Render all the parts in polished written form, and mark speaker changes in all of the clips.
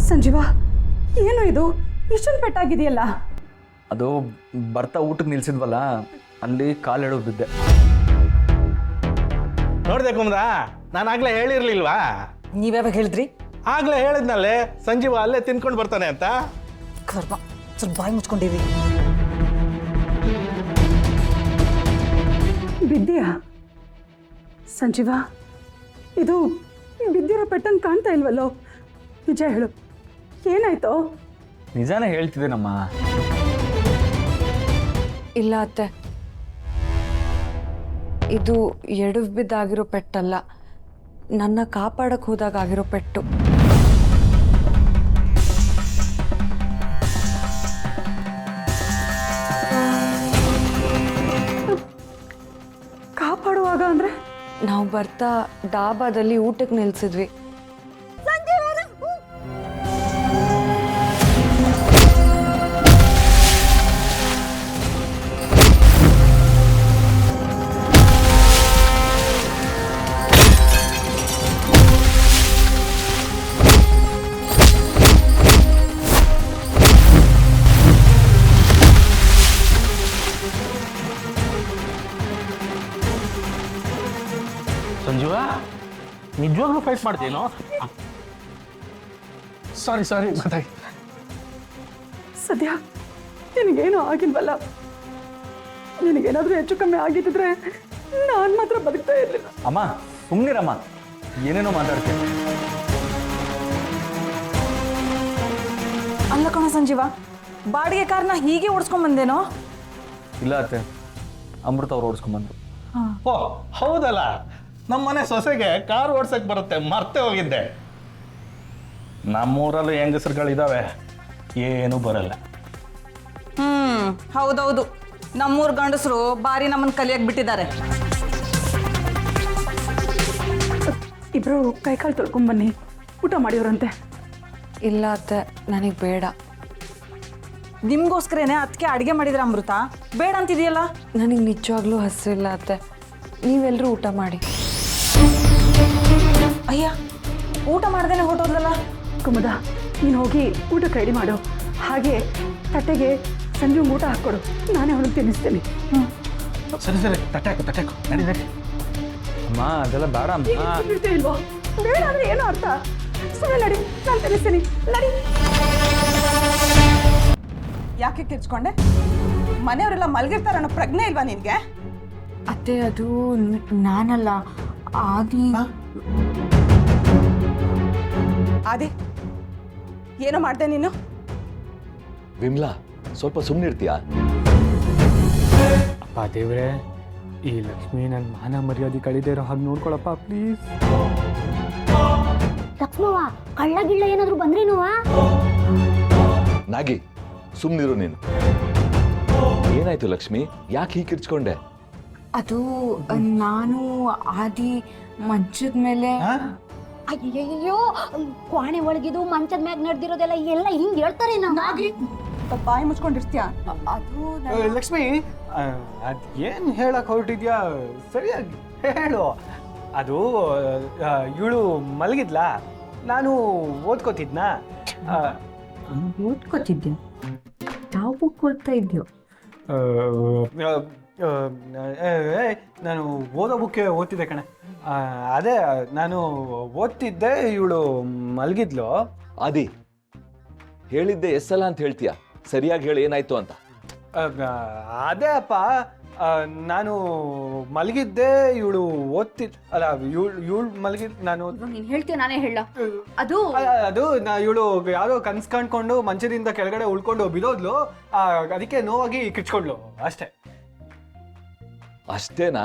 Speaker 1: ಸಂಜೀವ, ಏನು ಇದು ಇಷ್ಟೊಂದು ಪೆಟ್ಟಾಗಿದೆಯಲ್ಲ?
Speaker 2: ಅದು ಬರ್ತಾ ಊಟಕ್ಕೆ ನಿಲ್ಸಿದ್ವಲ್ಲ, ಅಲ್ಲಿ ಕಾಲೆಳೆದು ಬಿದ್ದೆ.
Speaker 3: ನೋಡ್ದೆ ಕುಮ್ರ, ನಾನು ಆಗ್ಲೇ ಹೇಳಿರ್ಲಿಲ್ವಾ?
Speaker 4: ನೀವ್ಯಾವಾಗ ಹೇಳಿದ್ರಿ?
Speaker 3: ಆಗ್ಲೇ ಹೇಳಿದ್ನಲ್ಲೇ ಸಂಜೀವ ಅಲ್ಲೇ ತಿನ್ಕೊಂಡು ಬರ್ತಾನೆ ಅಂತ.
Speaker 4: ಕರ್ಮ, ಸ್ವಲ್ಪ ಬಾಯಿ ಮುಚ್ಕೊಂಡಿರಿ.
Speaker 1: ಬಿದ್ದೀಯಾ ಸಂಜೀವ? ಇದು ಬಿದ್ದಿರೋ ಪೆಟ್ಟಂಗೆ ಕಾಣ್ತಾ ಇಲ್ವಲ್ಲೋ? ನಿಜ ಹೇಳು, ಏನಾಯ್ತೋ?
Speaker 2: ನಿಜಾನೇ ಹೇಳ್ತಿದ್ದೀನಮ್ಮ.
Speaker 5: ಇಲ್ಲ ಅತ್ತೆ, ಇದು ಎಡವು ಬಿದ್ದಾಗಿರೋ ಪೆಟ್ಟಲ್ಲ, ನನ್ನ ಕಾಪಾಡಕ್ಕೆ ಹೋದಾಗ ಆಗಿರೋ ಪೆಟ್ಟು.
Speaker 1: ಕಾಪಾಡುವಾಗ ಅಂದ್ರೆ?
Speaker 5: ನಾವು ಬರ್ತಾ ಡಾಬಾದಲ್ಲಿ ಊಟಕ್ಕೆ ನಿಲ್ಸಿದ್ವಿ.
Speaker 3: ಸಂಜೀವ, ನಿಜವಾಗ್ಲೂ ಫೈಟ್ ಮಾಡ್ತೀನೋ? ಸಾರಿ ಗೊತ್ತಾಗಿ.
Speaker 1: ಸದ್ಯ ನಿನಗೇನು ಆಗಿಲ್ವಲ್ಲ? ನಿನಗೇನಾದ್ರೂ ಹೆಚ್ಚು ಕಮ್ಮಿ ಆಗಿದ್ದಿದ್ರೆ ನಾನು ಮಾತ್ರ ಬದುಕ್ತಾ ಇರಲಿಲ್ಲ.
Speaker 2: ಅಮ್ಮ ಸುಮ್ಮನಿರಮ್ಮ, ಏನೇನೋ ಮಾತಾಡ್ತೀನಿ.
Speaker 4: ಅಲ್ಲ ಕಣ ಸಂಜೀವ, ಬಾಡಿಗೆ ಕಾರ್ನ ಹೀಗೆ ಓಡಿಸ್ಕೊಂಡ್ ಬಂದೇನೋ?
Speaker 2: ಇಲ್ಲ ಅತ್ತೆ, ಅಮೃತ ಅವ್ರು ಓಡಿಸ್ಕೊಂಬಂದ್ರು.
Speaker 3: ಓ ಹೌದಲ್ಲ, ನಮ್ಮನೆ ಸೊಸೆಗೆ ಕಾರ್ ಓಡ್ಸಕ್ ಬರುತ್ತೆ, ಮರ್ತೆ ಹೋಗಿದ್ದೆ. ನಮ್ಮೂರಲ್ಲೂ ಹೆಂಗಸರುಗಳಿದಾವೆ, ಏನೂ ಬರಲ್ಲ.
Speaker 4: ಹೌದೌದು, ನಮ್ಮೂರ್ ಗಂಡಸರು ಬಾರಿ ನಮ್ಮನ್ನ ಕಲಿಯಕ್ ಬಿಟ್ಟಿದ್ದಾರೆ.
Speaker 1: ಇಬ್ರು ಕೈಕಾಲು ತೊಳ್ಕೊಂಬನ್ನಿ, ಊಟ ಮಾಡಿವ್ರಂತೆ.
Speaker 5: ಇಲ್ಲ ಅತ್ತೆ, ನನಗೆ ಬೇಡ.
Speaker 4: ನಿಮ್ಗೋಸ್ಕರನೇ ಅದಕ್ಕೆ ಅಡುಗೆ ಮಾಡಿದ್ರೆ ಅಮೃತ, ಬೇಡ ಅಂತಿದೆಯಲ್ಲ?
Speaker 5: ನನಗೆ ನಿಜವಾಗ್ಲೂ ಹಸಿವಿಲ್ಲ ಅತ್ತೆ, ನೀವೆಲ್ಲರೂ ಊಟ ಮಾಡಿ.
Speaker 4: ಅಯ್ಯ, ಊಟ ಮಾಡ್ದೇನೆ ಹೊರಟೋದ್ಲಲ್ಲ.
Speaker 1: ಕುಮುದ, ನೀನು ಹೋಗಿ ಊಟಕ್ಕೆ ರೆಡಿ ಮಾಡು. ಹಾಗೆ ತಟ್ಟೆಗೆ ಸಂಜೆ ಊಟ ಹಾಕ್ಕೊಡು, ನಾನೇ ಅವನಿಗೆ ತಿನ್ನಿಸ್ತೇನೆ.
Speaker 3: ಸರಿ ತಟ್ಟಾಕು ನಡಿ.
Speaker 2: ಅಮ್ಮ ಅದೆಲ್ಲ ಬೇಡ ಅಮ್ಮ.
Speaker 1: ಇಲ್ವೋ? ಬೇಡ ಅಂದ್ರೆ ಏನೋ ಅರ್ಥ. ಸುಮ್ಮನೆ ನಡಿ, ನಾನು ತಿನ್ನಿಸ್ತೀನಿ, ನಡಿ.
Speaker 6: ಯಾಕೆ ಕಿರ್ಚ್ಕೊಂಡೆ? ಮನೆಯವರೆಲ್ಲ ಮಲಗಿರ್ತಾರ ಅನ್ನೋ ಪ್ರಜ್ಞೆ ಇಲ್ವಾ ನಿನ್ಗೆ?
Speaker 5: ಅತ್ತೆ, ಅದು ನಾನಲ್ಲ, ಆದಿ.
Speaker 6: ಆದಿ, ಏನೋ ಮಾಡ್ದೆ ನೀನು?
Speaker 7: ವಿಮ್ಲಾ, ಸ್ವಲ್ಪ ಸುಮ್ಮನಿರ್ತೀಯಾ?
Speaker 8: ಅಪ್ಪ ದೇವ್ರೆ, ಈ ಲಕ್ಷ್ಮಿ ನನ್ನ ಮಾನ ಮರ್ಯಾದೆ ಕಳಿದೇ ಇರೋ ಹಾಗೆ ನೋಡ್ಕೊಳಪ್ಪ ಪ್ಲೀಸ್.
Speaker 9: ಲಕ್ಷ್ಮವ್ವ, ಕಳ್ಳ ಗಿಳ್ಳ ಏನಾದ್ರು ಬಂದ್ರೇನುವಾ?
Speaker 7: ನಾಗಿ, ಸುಮ್ಮನಿರು ನೀನು. ಏನಾಯ್ತು ಲಕ್ಷ್ಮಿ, ಯಾಕೆ ಹೀಗೆ ಕಿರ್ಚ್ಕೊಂಡೆ?
Speaker 5: ಅದು ನಾನು ಆದಿ ಮಂಚದ ಮೇಲೆ.
Speaker 9: ಅಯ್ಯಯ್ಯೋ, ಕ್ವಾಣೆ ಒಳಗಿದು ಮಂಚದ ಮ್ಯಾಗ ನಡೆದಿರೋದೆಲ್ಲ ಎಲ್ಲ ಹಿಂಗ್ ಹೇಳ್ತಾರೆ.
Speaker 6: ಸ್ವಲ್ಪ ಬಾಯಿ ಮುಚ್ಕೊಂಡಿರ್ತೀಯ?
Speaker 5: ಅದು
Speaker 8: ಲಕ್ಷ್ಮಿ, ಅದು ಏನು ಹೇಳಕ್ ಹೊರಟಿದ್ಯಾ? ಸರಿಯಾಗಿ ಹೇಳು. ಅದು ಇವಳು ಮಲಗಿದ್ಲಾ, ನಾನು ಓದ್ಕೋತಿದ್ನಾ.
Speaker 5: ಓದ್ಕೋತಿದ್ದೆ. ಯಾವ ಬುಕ್ ಓದ್ತಾ ಇದ್ಯೋ?
Speaker 8: ನಾನು ಓದೋ ಬುಕ್ಕೆ ಓದ್ತಿದ್ದೆ ಕಣೆ. ಅದೇ ನಾನು ಓದ್ತಿದ್ದೆ, ಇವಳು ಮಲಗಿದ್ಲು.
Speaker 7: ಆದಿ, ಹೇಳಿದ್ದೆ ಎಸ್ಸಲ್ಲ ಅಂತ ಹೇಳ್ತೀಯ, ಸರಿಯಾಗಿ ಹೇಳಿ ಏನಾಯ್ತು ಅಂತ.
Speaker 8: ಅದೇ ಅಪ್ಪ, ನಾನು ಮಲಗಿದ್ದೆ, ಇವಳು ಅಲ್ಲ ಇವಳು ಮಲಗಿದ್, ನಾನು
Speaker 9: ನೀನ್ ಹೇಳ್ತೀಯ ನಾನೇ ಹೇಳ? ಅದು
Speaker 8: ಇವಳು ಯಾರೋ ಕನ್ಸ್ ಕಾಣ್ಕೊಂಡು ಮಂಚದಿಂದ ಕೆಳಗಡೆ ಉಳ್ಕೊಂಡು ಬಿದೋದ್ಲು, ಅದಕ್ಕೆ ನೋವಾಗಿ ಕಿಚ್ಕೊಂಡ್ಲು ಅಷ್ಟೇ.
Speaker 7: ಅಷ್ಟೇನಾ?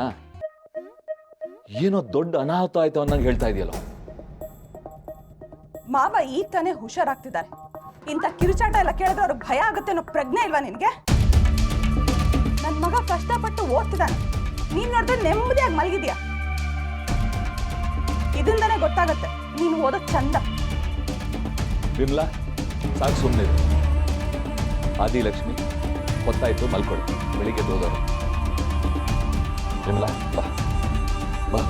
Speaker 7: ಏನೋ ದೊಡ್ಡ ಅನಾಹುತ ಆಯ್ತು ಅನ್ನಂಗೆ ಹೇಳ್ತಾ ಇದೆಯಲ್ಲ.
Speaker 6: ಮಾವ ಈಗ ತಾನೇ ಹುಷಾರಾಗ್ತಿದ್ದಾರೆ. ಇಂಥ ಕಿರುಚಾಟ ಎಲ್ಲ ಕೇಳಿದ್ರೆ ಅವ್ರಿಗೆ ಭಯ ಆಗುತ್ತೆ ಅನ್ನೋ ಪ್ರಜ್ಞೆ ಇಲ್ವಾ ನಿನ್ಗೆ? ನನ್ನ ಮಗ ಕಷ್ಟಪಟ್ಟು ಓದ್ತಿದ್ದಾನೆ, ನೀನ್ ನೋಡಿದ್ರೆ ನೆಮ್ಮದಿಯಾಗಿ ಮಲಗಿದ್ಯಾ. ಇದರಿಂದಾನೇ ಗೊತ್ತಾಗತ್ತೆ ನೀನು ಓದೋದ್ ಚಂದ.
Speaker 7: ವಿಮ್ಲಾ, ಸಾಕು ಸುಮ್ಮನಿರು. ಆದಿ, ಲಕ್ಷ್ಮಿ, ಗೊತ್ತಾಯ್ತು, ಮಲ್ಕೊಳ್ಳಿ, ಬೆಳಿಗ್ಗೆ ಓದೋರು. ವಿಮ್ಲಾ, ಬಾ ಬಾ.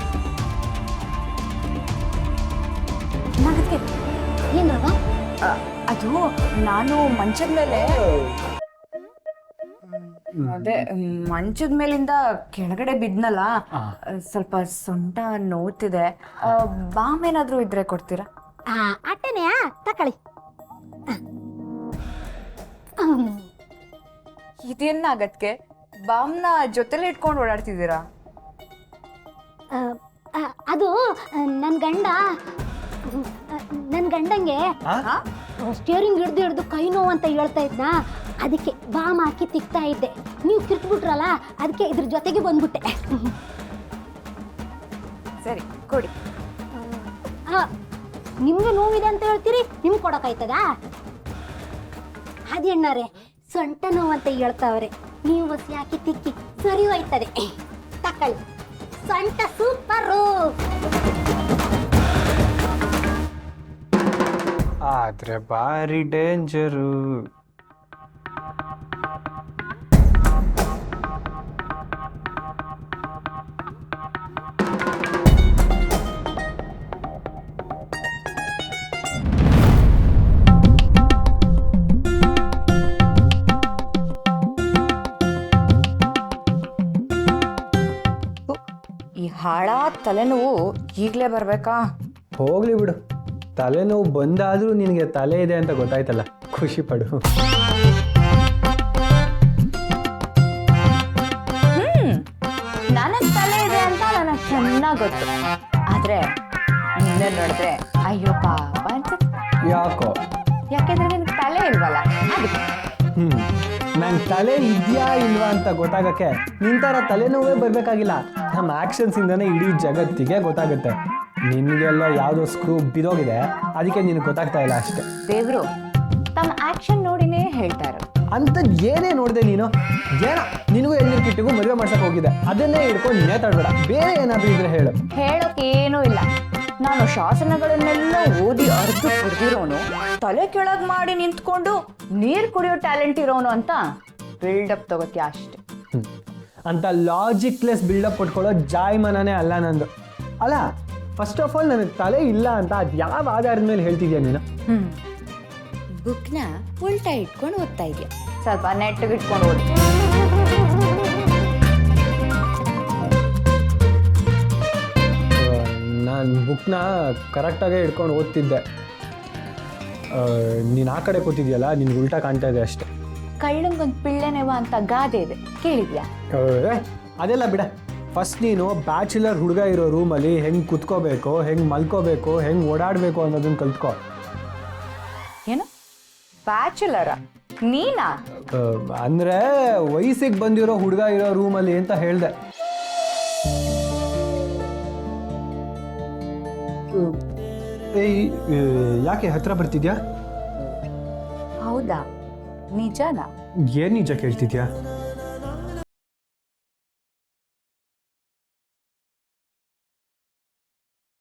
Speaker 9: ಏನ್ರವ?
Speaker 5: ಅದು ನಾನು ಮಂಚದ ಮೇಲೆ ಅದೇ ಮಂಚದ ಮೇಲಿಂದ ಕೆಳಗಡೆ ಬಿದ್ನಲ್ಲ, ಸ್ವಲ್ಪ ಸೊಂಟ ನೋವ್ತಿದೆ. ಬಾಮ್ ಏನಾದ್ರೂ ಇದ್ರೆ ಕೊಡ್ತೀರಾ?
Speaker 9: ಅಟ್ಟೆನೇ ತಕೊಳ್ಳಿ.
Speaker 5: ಇದೇನಾಗತ್ಗೆ ಬಾಮ್ನ ಜೊತೆಲಿ ಇಟ್ಕೊಂಡು ಓಡಾಡ್ತಿದ್ದೀರಾ?
Speaker 9: ಅದು ನನ್ನ ಗಂಡಂಗೆ ಸ್ಟಿಯರಿಂಗ್ ಹಿಡ್ದು ಕೈ ನೋವು ಅಂತ ಹೇಳ್ತಾ ಇದ್ನ, ಅದಕ್ಕೆ ಬಾಮ್ ಹಾಕಿ ತಿಕ್ತಾ ಇದ್ದೆ. ನೀವು ತಿರ್ಟ್ಬಿಟ್ರಲ್ಲ, ಅದಕ್ಕೆ ಇದ್ರ ಜೊತೆಗೆ ಬಂದ್ಬಿಟ್ಟೆ.
Speaker 5: ಸರಿ ಕೊಡಿ.
Speaker 9: ನಿಮ್ಗೆ ನೋವಿದೆ ಅಂತ ಹೇಳ್ತೀರಿ, ನಿಮ್ಗೆ ಕೊಡೋಕಾಯ್ತದ? ಅದೇಣ್ಣಾರೆ ಸೊಂಟ ನೋವು ಅಂತ ಹೇಳ್ತಾವ್ರೆ, ನೀವು ಹೊಸಿ ಹಾಕಿ ತಿಕ್ಕಿ ಸರಿ ಹೋಯ್ತದೆ. ತಕೊಳ್ಳಿ, ಸೊಂಟ ಸೂಪರು.
Speaker 8: ಆದ್ರೆ ಭಾರಿ ಡೇಂಜರು.
Speaker 5: ಈ ಹಾಳಾದ ತಲೆನೋವು ಈಗಲೇ ಬರ್ಬೇಕಾ?
Speaker 8: ಹೋಗ್ಲಿ ಬಿಡು, ತಲೆನೋವು ಬಂದಾದ್ರೂ ನಿನಗೆ ತಲೆ ಇದೆ ಅಂತ ಗೊತ್ತಾಯ್ತಲ್ಲ, ಖುಷಿ ಪಡು.
Speaker 5: ನನಗೆ ತಲೆ ಇದೆ ಅಂತ ನನಗೆ ಚೆನ್ನಾಗಿ ಗೊತ್ತು. ಆದ್ರೆ ನಿನ್ನೆ ನೋಡಿದ್ರೆ ಅಯ್ಯೋ ಪಾಪ ಅನ್ಸುತ್ತೆ.
Speaker 8: ಯಾಕೋ?
Speaker 5: ಯಾಕೆಂದ್ರೆ ನಿನ್ಗೆ ತಲೆ ಇಲ್ವಲ್ಲ ಅದಕ್ಕೆ.
Speaker 8: ನಂಗೆ ತಲೆ ಇದೆಯಾ ಇಲ್ವಾ ಅಂತ ಗೊತ್ತಾಗಕ್ಕೆ ನಿಂತರ ತಲೆನೋವೇ ಬರಬೇಕಾಗಿಲ್ಲ. ನಮ್ಮ ಆ್ಯಕ್ಷನ್ಸಿಂದನೇ ಇಡೀ ಜಗತ್ತಿಗೆ ಗೊತ್ತಾಗುತ್ತೆ. ನಿನಗೆಲ್ಲ ಯಾವುದೋ ಸ್ಕ್ರೂ ಬಿದೋಗಿದೆ, ಅದಕ್ಕೆ ನಿನಗೆ ಗೊತ್ತಾಗ್ತಾ ಇಲ್ಲ ಅಷ್ಟೇ.
Speaker 5: ದೇವ್ರು ತಮ್ಮ ಆಕ್ಷನ್ ನೋಡಿನೇ ಹೇಳ್ತಾ ಇರೋದು.
Speaker 8: ಅಂತ ಏನೇ ನೋಡಿದೆ ನೀನು? ಏನೋ ನಿನಗೂ ಎಳ್ನೀರು ಕಿಟ್ಟಿಗೂ ಮದುವೆ ಮಾಡ್ಸಕ್ಕೆ ಹೋಗಿದೆ, ಅದನ್ನೇ ಹಿಡ್ಕೊಂಡು ನೇತಾಡ್ಬೇಡ. ಬೇರೆ ಏನಾದರೂ ಇದ್ರೆ ಹೇಳು.
Speaker 5: ಹೇಳೋಕೆ ಏನೂ ಇಲ್ಲ. ನಾನು ಶಾಸನಗಳನ್ನೆಲ್ಲ ಓದಿ ಅರ್ಧ ಕುಡ್ದಿರೋನು, ತಲೆ ಕೆಳಗೆ ಮಾಡಿ ನಿಂತ್ಕೊಂಡು ನೀರು ಕುಡಿಯೋ ಟ್ಯಾಲೆಂಟ್ ಇರೋನು ಅಂತ ಬಿಲ್ಡಪ್ ತಗೋತೀಯ ಅಷ್ಟೆ.
Speaker 8: ಅಂತ ಲಾಜಿಕ್ಲೆಸ್ ಬಿಲ್ಡಪ್ ಕೊಟ್ಕೊಳ್ಳೋ ಜಾಯ್ಮನನೇ ಅಲ್ಲ ನಂದು. ಅಲ್ಲ, ಫಸ್ಟ್ ಆಫ್ ಆಲ್ ನನಗೆ ತಲೆ ಇಲ್ಲ ಅಂತ ಅದು ಯಾವ ಆಧಾರದ ಮೇಲೆ ಹೇಳ್ತಿದ್ಯಾ ನೀನು?
Speaker 5: ಬುಕ್ನ ಉಲ್ಟಾ ಇಟ್ಕೊಂಡು ಓದ್ತಾ ಇದೆಯಾ? ಸ್ವಲ್ಪ ನೆಟ್ಟಿಗೆ ಇಟ್ಕೊಂಡು ಓದಿ.
Speaker 8: ನಾನು ಬುಕ್ನ ಕರೆಕ್ಟಾಗೇ ಹಿಡ್ಕೊಂಡು ಓದ್ತಿದ್ದೆ. ನೀನು ಆ ಕಡೆ ಕೂತಿದ್ಯಲ್ಲ, ನಿನ್ಗೆ ಉಲ್ಟಾ ಕಾಣ್ತಾ ಇದೆ ಅಷ್ಟೆ.
Speaker 5: ಕಳ್ಳಂಗೊಂದು ಪಿಳ್ಳೆನೆವ ಅಂತ ಗಾದೆ ಇದೆ, ಕೇಳಿದ್ಯಾ?
Speaker 8: ಅದೆಲ್ಲ ಬಿಡ. ಫಸ್ಟ್ ನೀನು ಬ್ಯಾಚುಲರ್ ಹುಡುಗ ಇರೋ ರೂಮಲ್ಲಿ ಹೆಂಗೆ ಕುತ್ಕೋಬೇಕು, ಹೆಂಗೆ ಮಲ್ಕೋಬೇಕು, ಹೆಂಗೆ ಓಡಾಡಬೇಕು ಅನ್ನೋದನ್ನ ಕಲ್ತ್ಕೋ.
Speaker 5: ಏನು ಬ್ಯಾಚುಲರ ನೀನಾ?
Speaker 8: ಅಂದರೆ ವಯಸ್ಸಿಗೆ ಬಂದಿರೋ ಹುಡುಗ ಇರೋ ರೂಮಲ್ಲಿ ಅಂತ ಹೇಳಿದೆ. ಏಯ್, ಯಾಕೆ ಹತ್ರ ಬರ್ತಿದ್ಯಾ?
Speaker 5: ಹೌದಾ? ನಿಜನಾ?
Speaker 8: ಏನು ನಿಜ ಕೇಳ್ತಿದ್ಯಾ?